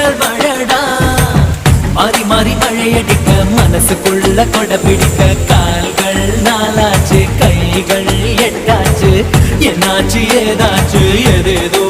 முதல் மழடா மாறி மாறி மழையடிக்க மனசுக்குள்ள கொடை பிடிக்க கால்கள் நாலாச்சு கைகள் எட்டாச்சு என்னாச்சு ஏதாச்சு எதேதோ